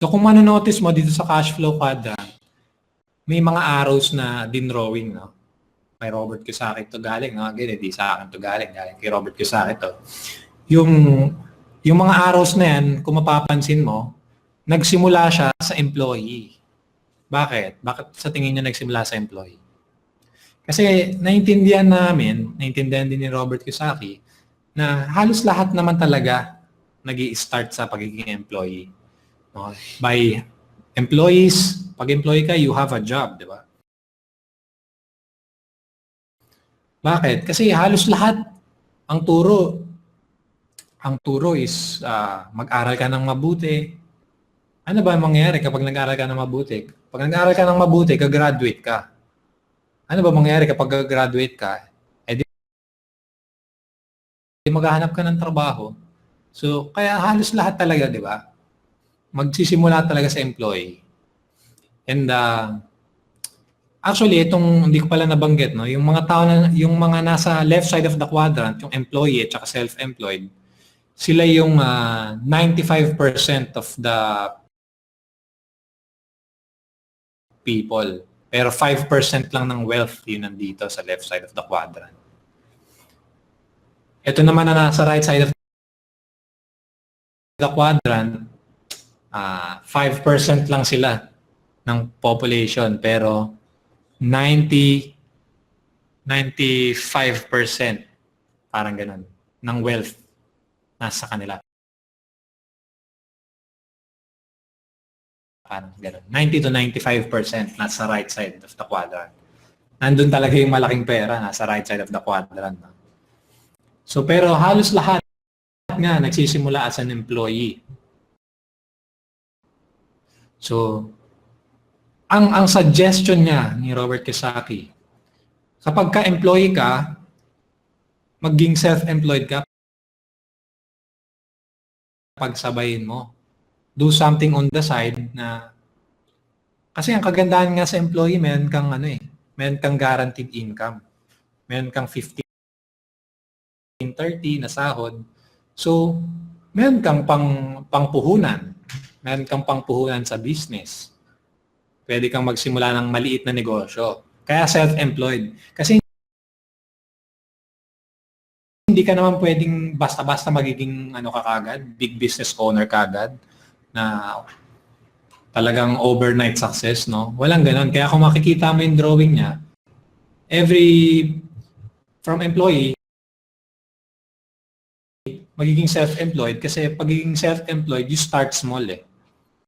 So kung manonotice mo dito sa cash flow quadrant, may mga arrows na dinrawing, no? May Robert Kiyosaki to galing, no? Again, hindi sa akin to galing kay Robert Kiyosaki to. Yung mga arrows na yan, kung mapapansin mo, nagsimula siya sa employee. Bakit? Bakit sa tingin niya nagsimula sa employee? Kasi naintindihan din ni Robert Kiyosaki, na halos lahat naman talaga nag-i-start sa pagiging employee. No? By employees, pag employee ka, you have a job, di ba? Bakit? Kasi halos lahat ang turo is mag-aral ka ng mabuti. Ano ba mangyayari kapag nag-aral ka ng mabuti? Pag nag-aral ka ng mabuti, gagraduate ka. Ano ba mangyayari kapag gagraduate ka? Eh di maghahanap ka ng trabaho. So, kaya halos lahat talaga, di ba? Magsisimula talaga sa employee. And actually, itong hindi ko pala nabanggit, no? Yung mga tao na, yung mga nasa left side of the quadrant, yung employee at saka self-employed, sila yung 95% of the people. Pero 5% lang ng wealth yun nandito sa left side of the quadrant. Ito naman na nasa right side of the quadrant, 5% lang sila ng population, pero 95% parang ganun ng wealth nasa kanila. Parang ganun. 90 to 95% nasa right side of the quadrant. Nandun talaga yung malaking pera, nasa right side of the quadrant. No? So, pero halos lahat nga nagsisimula as an employee. So, ang suggestion niya ni Robert Kiyosaki, kapag ka-employee ka, maging self-employed ka, pagsabayin mo. Do something on the side na, kasi ang kagandahan nga sa employee, meron kang meron kang guaranteed income. Meron kang 15-30 na sahod. So, meron kang pangpuhunan. Meron kang pangpuhunan sa business. Pwede kang magsimula ng maliit na negosyo. Kaya self-employed. Kasi hindi ka naman pwedeng basta-basta magiging kagad, big business owner kagad na talagang overnight success, no? Walang ganoon. Kaya kung makikita mo yung drawing niya, from employee, magiging self-employed kasi pagiging self-employed, you start small eh.